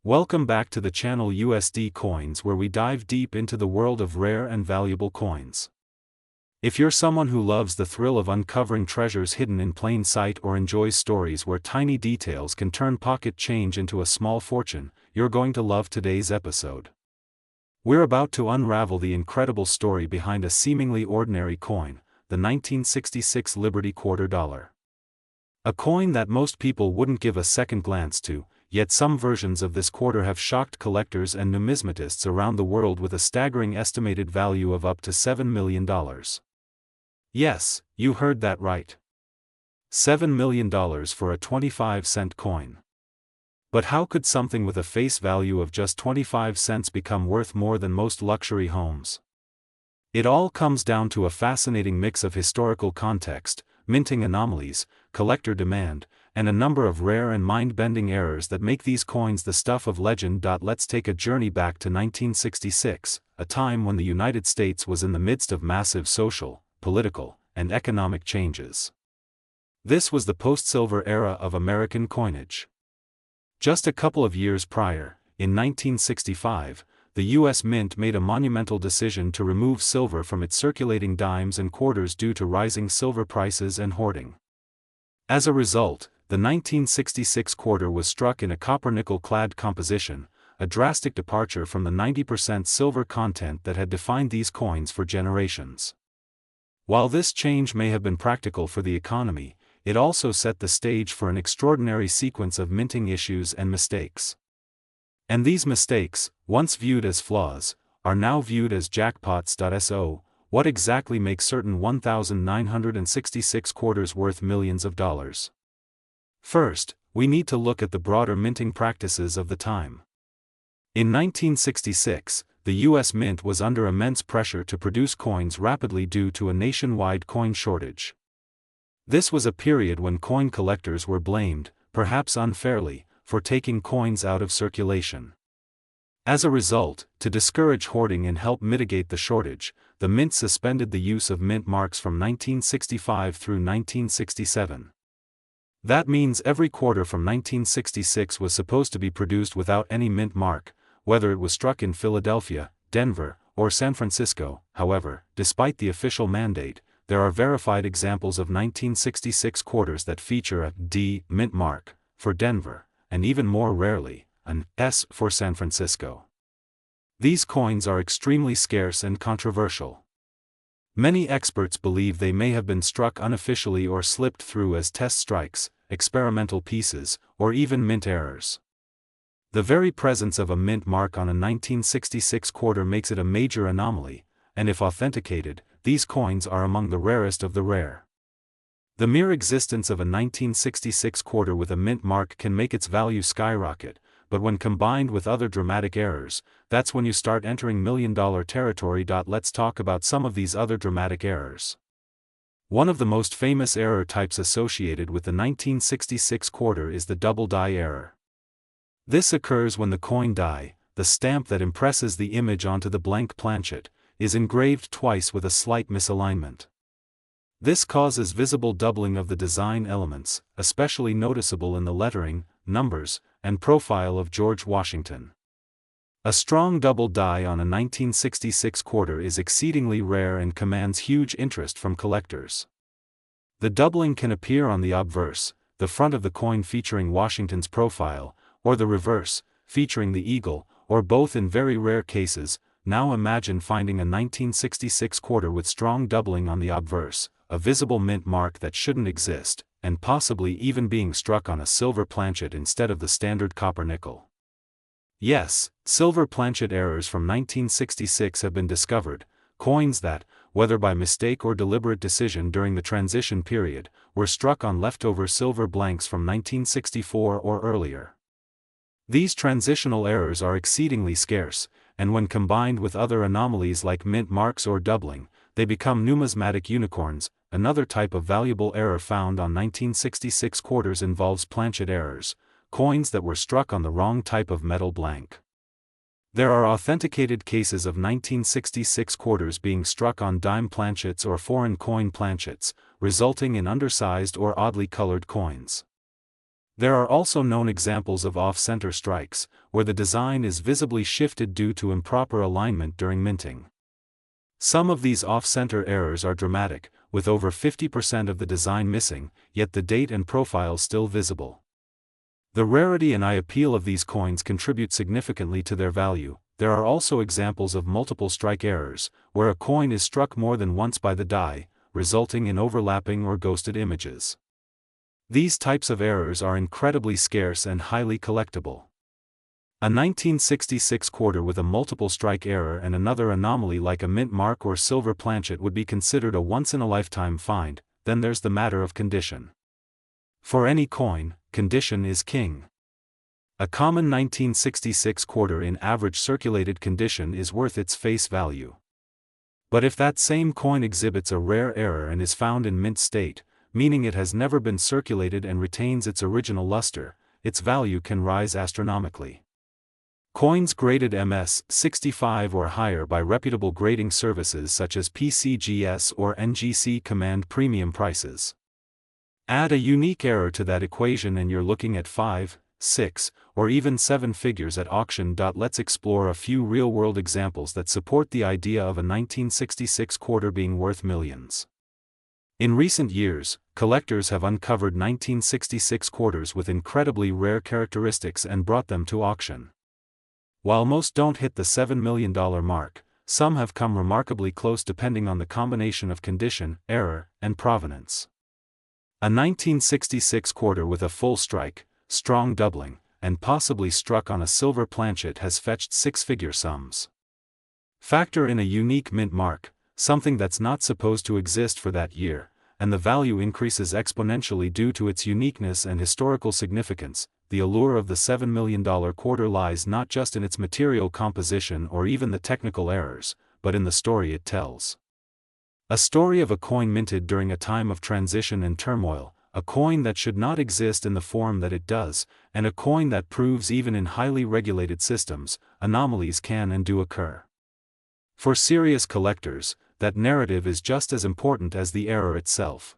Welcome back to the channel USD Coins, where we dive deep into the world of rare and valuable coins. If you're someone who loves the thrill of uncovering treasures hidden in plain sight or enjoys stories where tiny details can turn pocket change into a small fortune, you're going to love today's episode. We're about to unravel the incredible story behind a seemingly ordinary coin, the 1966 Liberty Quarter Dollar. A coin that most people wouldn't give a second glance to, yet some versions of this quarter have shocked collectors and numismatists around the world with a staggering estimated value of up to $7 million. Yes, you heard that right. $7 million for a 25-cent coin. But how could something with a face value of just 25 cents become worth more than most luxury homes? It all comes down to a fascinating mix of historical context, minting anomalies, collector demand, and a number of rare and mind-bending errors that make these coins the stuff of legend. Let's take a journey back to 1966, a time when the United States was in the midst of massive social, political, and economic changes. This was the post-silver era of American coinage. Just a couple of years prior, in 1965, the U.S. Mint made a monumental decision to remove silver from its circulating dimes and quarters due to rising silver prices and hoarding. As a result, the 1966 quarter was struck in a copper-nickel-clad composition, a drastic departure from the 90% silver content that had defined these coins for generations. While this change may have been practical for the economy, it also set the stage for an extraordinary sequence of minting issues and mistakes. And these mistakes, once viewed as flaws, are now viewed as jackpots. So, what exactly makes certain 1,966 quarters worth millions of dollars? First, we need to look at the broader minting practices of the time. In 1966, the U.S. Mint was under immense pressure to produce coins rapidly due to a nationwide coin shortage. This was a period when coin collectors were blamed, perhaps unfairly, for taking coins out of circulation. As a result, to discourage hoarding and help mitigate the shortage, the Mint suspended the use of mint marks from 1965 through 1967. That means every quarter from 1966 was supposed to be produced without any mint mark, whether it was struck in Philadelphia, Denver, or San Francisco. However, despite the official mandate, there are verified examples of 1966 quarters that feature a D mint mark for Denver, and even more rarely, an S for San Francisco. These coins are extremely scarce and controversial. Many experts believe they may have been struck unofficially or slipped through as test strikes, experimental pieces, or even mint errors. The very presence of a mint mark on a 1966 quarter makes it a major anomaly, and if authenticated, these coins are among the rarest of the rare. The mere existence of a 1966 quarter with a mint mark can make its value skyrocket, but when combined with other dramatic errors, that's when you start entering million-dollar territory. Let's talk about some of these other dramatic errors. One of the most famous error types associated with the 1966 quarter is the double die error. This occurs when the coin die, the stamp that impresses the image onto the blank planchet, is engraved twice with a slight misalignment. This causes visible doubling of the design elements, especially noticeable in the lettering, numbers, and profile of George Washington. A strong double die on a 1966 quarter is exceedingly rare and commands huge interest from collectors. The doubling can appear on the obverse, the front of the coin featuring Washington's profile, or the reverse, featuring the eagle, or both in very rare cases. Now imagine finding a 1966 quarter with strong doubling on the obverse, a visible mint mark that shouldn't exist, and possibly even being struck on a silver planchet instead of the standard copper nickel. Yes, silver planchet errors from 1966 have been discovered, coins that, whether by mistake or deliberate decision during the transition period, were struck on leftover silver blanks from 1964 or earlier. These transitional errors are exceedingly scarce, and when combined with other anomalies like mint marks or doubling, they become numismatic unicorns. Another type of valuable error found on 1966 quarters involves planchet errors, coins that were struck on the wrong type of metal blank. There are authenticated cases of 1966 quarters being struck on dime planchets or foreign coin planchets, resulting in undersized or oddly colored coins. There are also known examples of off-center strikes, where the design is visibly shifted due to improper alignment during minting. Some of these off-center errors are dramatic, with over 50% of the design missing, yet the date and profile still visible. The rarity and eye appeal of these coins contribute significantly to their value. There are also examples of multiple strike errors, where a coin is struck more than once by the die, resulting in overlapping or ghosted images. These types of errors are incredibly scarce and highly collectible. A 1966 quarter with a multiple strike error and another anomaly like a mint mark or silver planchet would be considered a once-in-a-lifetime find. Then there's the matter of condition. For any coin, condition is king. A common 1966 quarter in average circulated condition is worth its face value. But if that same coin exhibits a rare error and is found in mint state, meaning it has never been circulated and retains its original luster, its value can rise astronomically. Coins graded MS-65 or higher by reputable grading services such as PCGS or NGC command premium prices. Add a unique error to that equation and you're looking at 5, 6, or even 7 figures at auction. Let's explore a few real-world examples that support the idea of a 1966 quarter being worth millions. In recent years, collectors have uncovered 1966 quarters with incredibly rare characteristics and brought them to auction. While most don't hit the $7 million mark, some have come remarkably close depending on the combination of condition, error, and provenance. A 1966 quarter with a full strike, strong doubling, and possibly struck on a silver planchet has fetched six-figure sums. Factor in a unique mint mark, something that's not supposed to exist for that year, and the value increases exponentially due to its uniqueness and historical significance. The allure of the $7 million quarter lies not just in its material composition or even the technical errors, but in the story it tells. A story of a coin minted during a time of transition and turmoil, a coin that should not exist in the form that it does, and a coin that proves even in highly regulated systems, anomalies can and do occur. For serious collectors, that narrative is just as important as the error itself.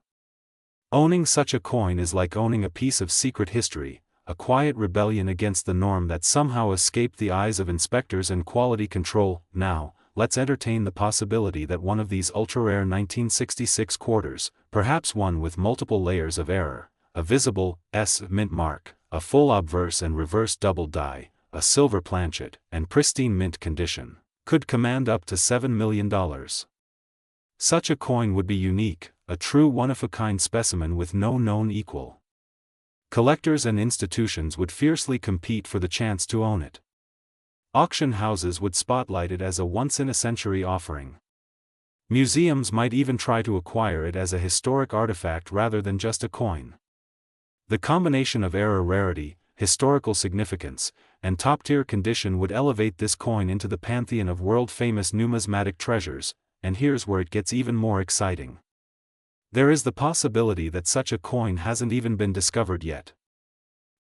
Owning such a coin is like owning a piece of secret history, a quiet rebellion against the norm that somehow escaped the eyes of inspectors and quality control. Now, let's entertain the possibility that one of these ultra-rare 1966 quarters, perhaps one with multiple layers of error, a visible S mint mark, a full obverse and reverse double die, a silver planchet, and pristine mint condition, could command up to $7 million. Such a coin would be unique, a true one-of-a-kind specimen with no known equal. Collectors and institutions would fiercely compete for the chance to own it. Auction houses would spotlight it as a once-in-a-century offering. Museums might even try to acquire it as a historic artifact rather than just a coin. The combination of error rarity, historical significance, and top-tier condition would elevate this coin into the pantheon of world-famous numismatic treasures. And here's where it gets even more exciting. There is the possibility that such a coin hasn't even been discovered yet.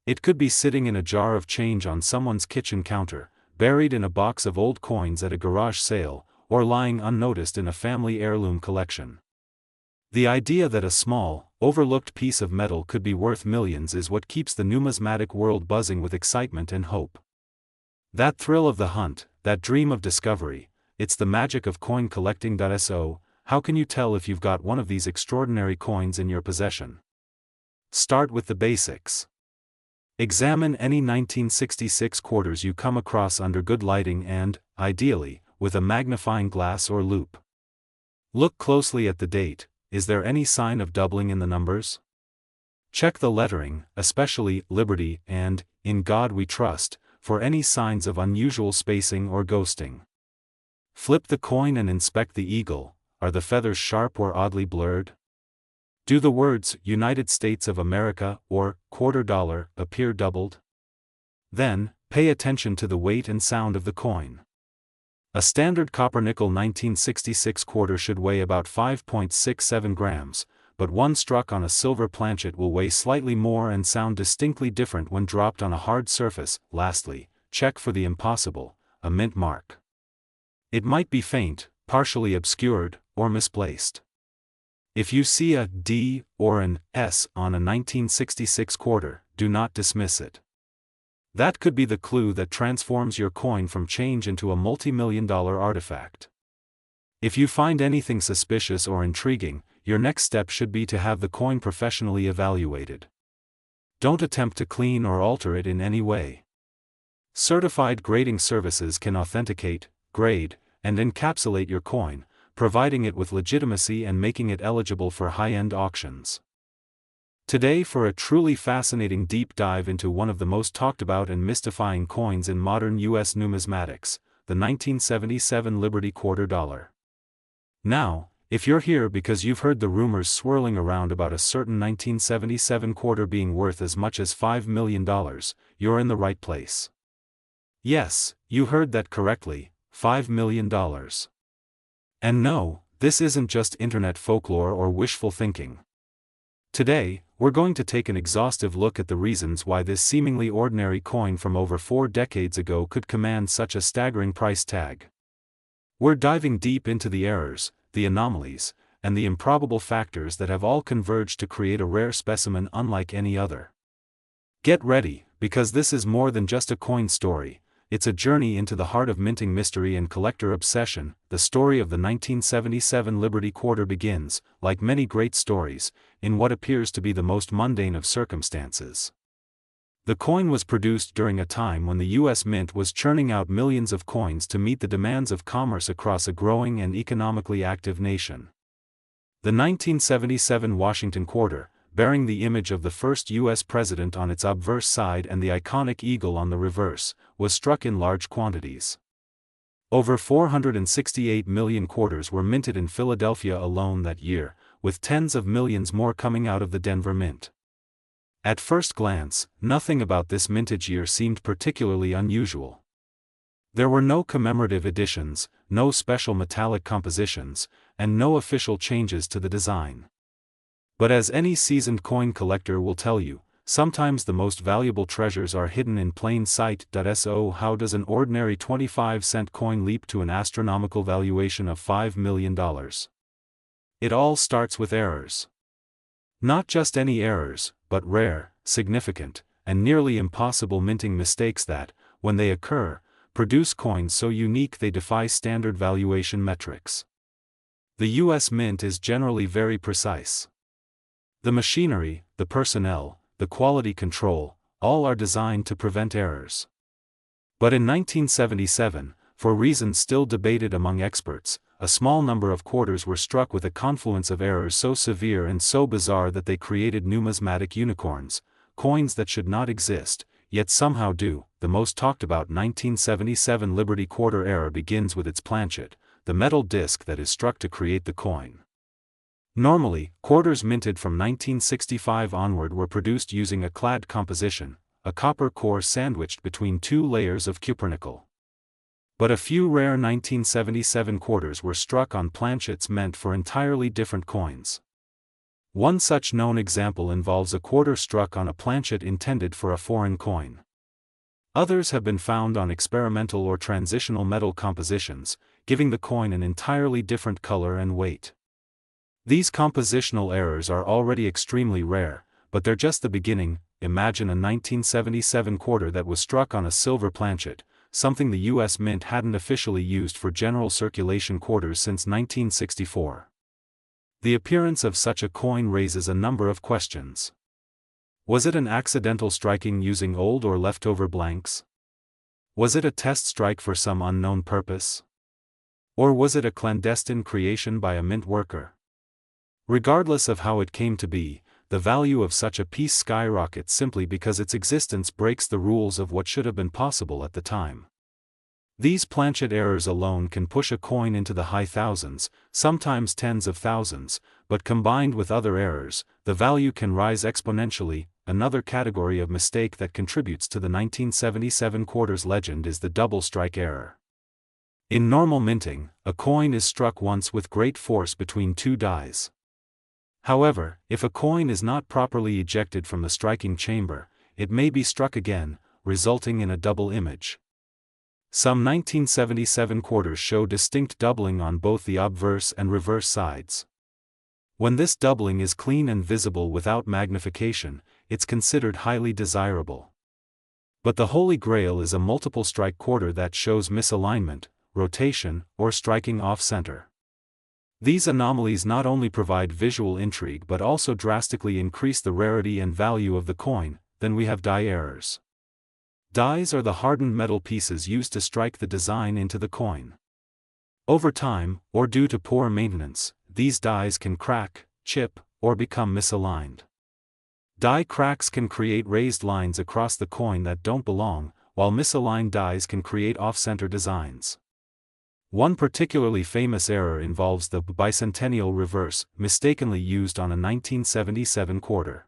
It could be sitting in a jar of change on someone's kitchen counter, buried in a box of old coins at a garage sale, or lying unnoticed in a family heirloom collection. The idea that a small, overlooked piece of metal could be worth millions is what keeps the numismatic world buzzing with excitement and hope. That thrill of the hunt, that dream of discovery, it's the magic of coin collecting. So, how can you tell if you've got one of these extraordinary coins in your possession? Start with the basics. Examine any 1966 quarters you come across under good lighting and, ideally, with a magnifying glass or loupe. Look closely at the date. Is there any sign of doubling in the numbers? Check the lettering, especially Liberty and In God We Trust, for any signs of unusual spacing or ghosting. Flip the coin and inspect the eagle. Are the feathers sharp or oddly blurred? Do the words United States of America or quarter dollar appear doubled? Then, pay attention to the weight and sound of the coin. A standard copper-nickel 1966 quarter should weigh about 5.67 grams, but one struck on a silver planchet will weigh slightly more and sound distinctly different when dropped on a hard surface. Lastly, check for the impossible, a mint mark. It might be faint, partially obscured, or misplaced. If you see a D or an S on a 1966 quarter, do not dismiss it. That could be the clue that transforms your coin from change into a multi-million-dollar artifact. If you find anything suspicious or intriguing, your next step should be to have the coin professionally evaluated. Don't attempt to clean or alter it in any way. Certified grading services can authenticate, grade, and encapsulate your coin, providing it with legitimacy and making it eligible for high-end auctions. Today, for a truly fascinating deep dive into one of the most talked about and mystifying coins in modern U.S. numismatics, the 1977 Liberty Quarter Dollar. Now, if you're here because you've heard the rumors swirling around about a certain 1977 quarter being worth as much as $5 million, you're in the right place. Yes, you heard that correctly, $5 million. And no, this isn't just internet folklore or wishful thinking. Today, we're going to take an exhaustive look at the reasons why this seemingly ordinary coin from over 4 decades ago could command such a staggering price tag. We're diving deep into the errors, the anomalies, and the improbable factors that have all converged to create a rare specimen unlike any other. Get ready, because this is more than just a coin story. It's a journey into the heart of minting mystery and collector obsession. The story of the 1977 Liberty Quarter begins, like many great stories, in what appears to be the most mundane of circumstances. The coin was produced during a time when the U.S. Mint was churning out millions of coins to meet the demands of commerce across a growing and economically active nation. The 1977 Washington Quarter, bearing the image of the first U.S. president on its obverse side and the iconic eagle on the reverse, was struck in large quantities. Over 468 million quarters were minted in Philadelphia alone that year, with tens of millions more coming out of the Denver Mint. At first glance, nothing about this mintage year seemed particularly unusual. There were no commemorative editions, no special metallic compositions, and no official changes to the design. But as any seasoned coin collector will tell you, sometimes the most valuable treasures are hidden in plain sight. So how does an ordinary 25-cent coin leap to an astronomical valuation of $5 million? It all starts with errors. Not just any errors, but rare, significant, and nearly impossible minting mistakes that, when they occur, produce coins so unique they defy standard valuation metrics. The U.S. Mint is generally very precise. The machinery, the personnel, the quality control, all are designed to prevent errors. But in 1977, for reasons still debated among experts, a small number of quarters were struck with a confluence of errors so severe and so bizarre that they created numismatic unicorns, coins that should not exist, yet somehow do. The most talked about 1977 Liberty Quarter error begins with its planchet, the metal disc that is struck to create the coin. Normally, quarters minted from 1965 onward were produced using a clad composition, a copper core sandwiched between 2 layers of cupronickel. But a few rare 1977 quarters were struck on planchets meant for entirely different coins. One such known example involves a quarter struck on a planchet intended for a foreign coin. Others have been found on experimental or transitional metal compositions, giving the coin an entirely different color and weight. These compositional errors are already extremely rare, but they're just the beginning. Imagine a 1977 quarter that was struck on a silver planchet, something the U.S. Mint hadn't officially used for general circulation quarters since 1964. The appearance of such a coin raises a number of questions. Was it an accidental striking using old or leftover blanks? Was it a test strike for some unknown purpose? Or was it a clandestine creation by a mint worker? Regardless of how it came to be, the value of such a piece skyrockets simply because its existence breaks the rules of what should have been possible at the time. These planchet errors alone can push a coin into the high thousands, sometimes tens of thousands, but combined with other errors, the value can rise exponentially. Another category of mistake that contributes to the 1977 quarter's legend is the double strike error. In normal minting, a coin is struck once with great force between 2 dies. However, if a coin is not properly ejected from the striking chamber, it may be struck again, resulting in a double image. Some 1977 quarters show distinct doubling on both the obverse and reverse sides. When this doubling is clean and visible without magnification, it's considered highly desirable. But the Holy Grail is a multiple strike quarter that shows misalignment, rotation, or striking off-center. These anomalies not only provide visual intrigue but also drastically increase the rarity and value of the coin. Then we have die errors. Dies are the hardened metal pieces used to strike the design into the coin. Over time, or due to poor maintenance, these dies can crack, chip, or become misaligned. Die cracks can create raised lines across the coin that don't belong, while misaligned dies can create off-center designs. One particularly famous error involves the bicentennial reverse, mistakenly used on a 1977 quarter.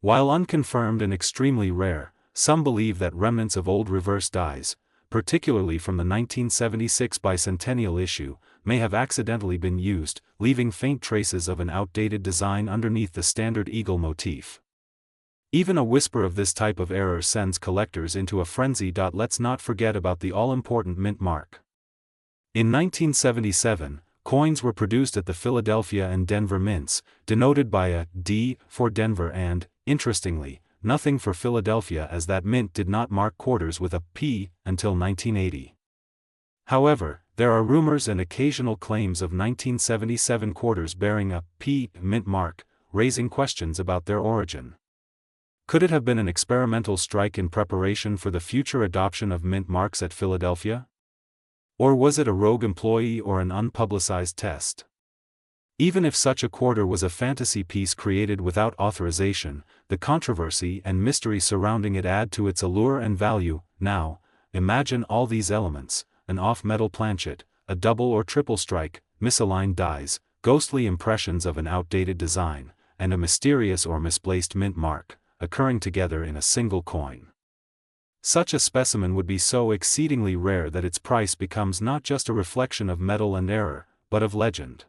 While unconfirmed and extremely rare, some believe that remnants of old reverse dies, particularly from the 1976 bicentennial issue, may have accidentally been used, leaving faint traces of an outdated design underneath the standard eagle motif. Even a whisper of this type of error sends collectors into a frenzy. Let's not forget about the all-important mint mark. In 1977, coins were produced at the Philadelphia and Denver mints, denoted by a D for Denver and, interestingly, nothing for Philadelphia, as that mint did not mark quarters with a P until 1980. However, there are rumors and occasional claims of 1977 quarters bearing a P mint mark, raising questions about their origin. Could it have been an experimental strike in preparation for the future adoption of mint marks at Philadelphia? Or was it a rogue employee or an unpublicized test? Even if such a quarter was a fantasy piece created without authorization, the controversy and mystery surrounding it add to its allure and value. Now, imagine all these elements: an off-metal planchet, a double or triple strike, misaligned dies, ghostly impressions of an outdated design, and a mysterious or misplaced mint mark, occurring together in a single coin. Such a specimen would be so exceedingly rare that its price becomes not just a reflection of metal and error, but of legend.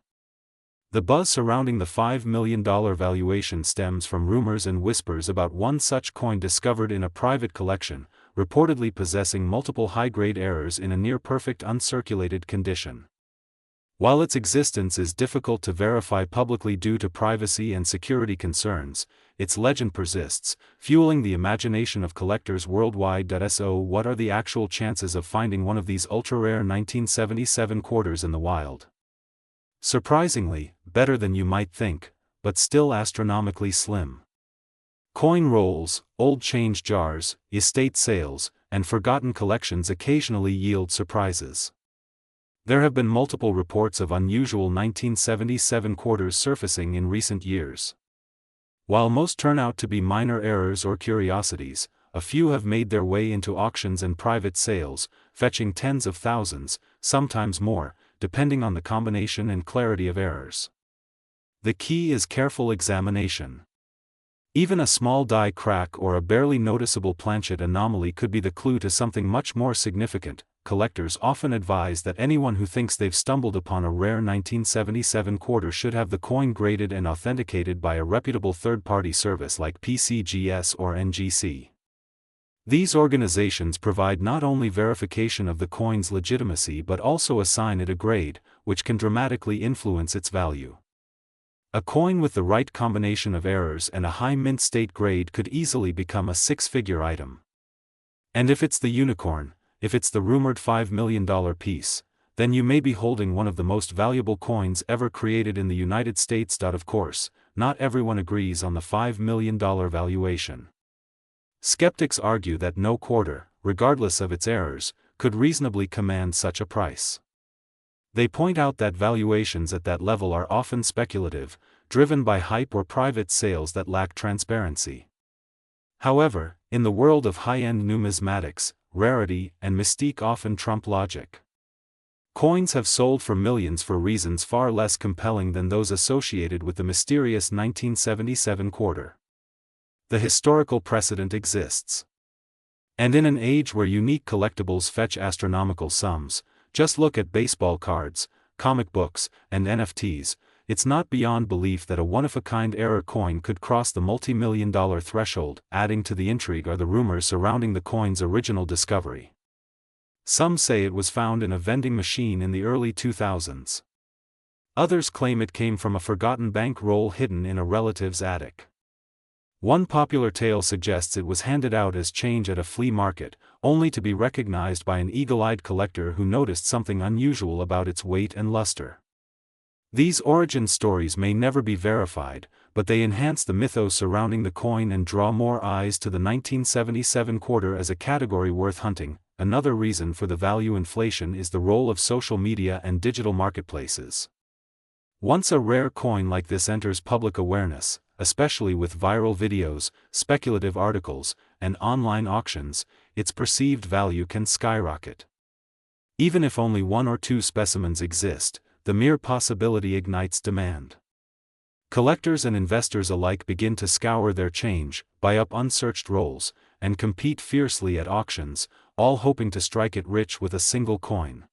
The buzz surrounding the $5 million valuation stems from rumors and whispers about one such coin discovered in a private collection, reportedly possessing multiple high-grade errors in a near-perfect uncirculated condition. While its existence is difficult to verify publicly due to privacy and security concerns, its legend persists, fueling the imagination of collectors worldwide. So, what are the actual chances of finding one of these ultra-rare 1977 quarters in the wild? Surprisingly, better than you might think, but still astronomically slim. Coin rolls, old change jars, estate sales, and forgotten collections occasionally yield surprises. There have been multiple reports of unusual 1977 quarters surfacing in recent years. While most turn out to be minor errors or curiosities, a few have made their way into auctions and private sales, fetching tens of thousands, sometimes more, depending on the combination and clarity of errors. The key is careful examination. Even a small die crack or a barely noticeable planchet anomaly could be the clue to something much more significant. Collectors often advise that anyone who thinks they've stumbled upon a rare 1977 quarter should have the coin graded and authenticated by a reputable third-party service like PCGS or NGC. These organizations provide not only verification of the coin's legitimacy but also assign it a grade, which can dramatically influence its value. A coin with the right combination of errors and a high mint state grade could easily become a six-figure item. And if it's the unicorn, if it's the rumored $5 million piece, then you may be holding one of the most valuable coins ever created in the United States. Of course, not everyone agrees on the $5 million valuation. Skeptics argue that no quarter, regardless of its errors, could reasonably command such a price. They point out that valuations at that level are often speculative, driven by hype or private sales that lack transparency. However, in the world of high-end numismatics, rarity and mystique often trump logic. Coins have sold for millions for reasons far less compelling than those associated with the mysterious 1977 quarter. The historical precedent exists. And in an age where unique collectibles fetch astronomical sums, just look at baseball cards, comic books, and NFTs, it's not beyond belief that a one-of-a-kind error coin could cross the multi-million-dollar threshold. Adding to the intrigue are the rumors surrounding the coin's original discovery. Some say it was found in a vending machine in the early 2000s. Others claim it came from a forgotten bank roll hidden in a relative's attic. One popular tale suggests it was handed out as change at a flea market, only to be recognized by an eagle-eyed collector who noticed something unusual about its weight and luster. These origin stories may never be verified, but they enhance the mythos surrounding the coin and draw more eyes to the 1977 quarter as a category worth hunting. Another reason for the value inflation is the role of social media and digital marketplaces. Once a rare coin like this enters public awareness, especially with viral videos, speculative articles, and online auctions, its perceived value can skyrocket. Even if only one or two specimens exist, the mere possibility ignites demand. Collectors and investors alike begin to scour their change, buy up unsearched rolls, and compete fiercely at auctions, all hoping to strike it rich with a single coin.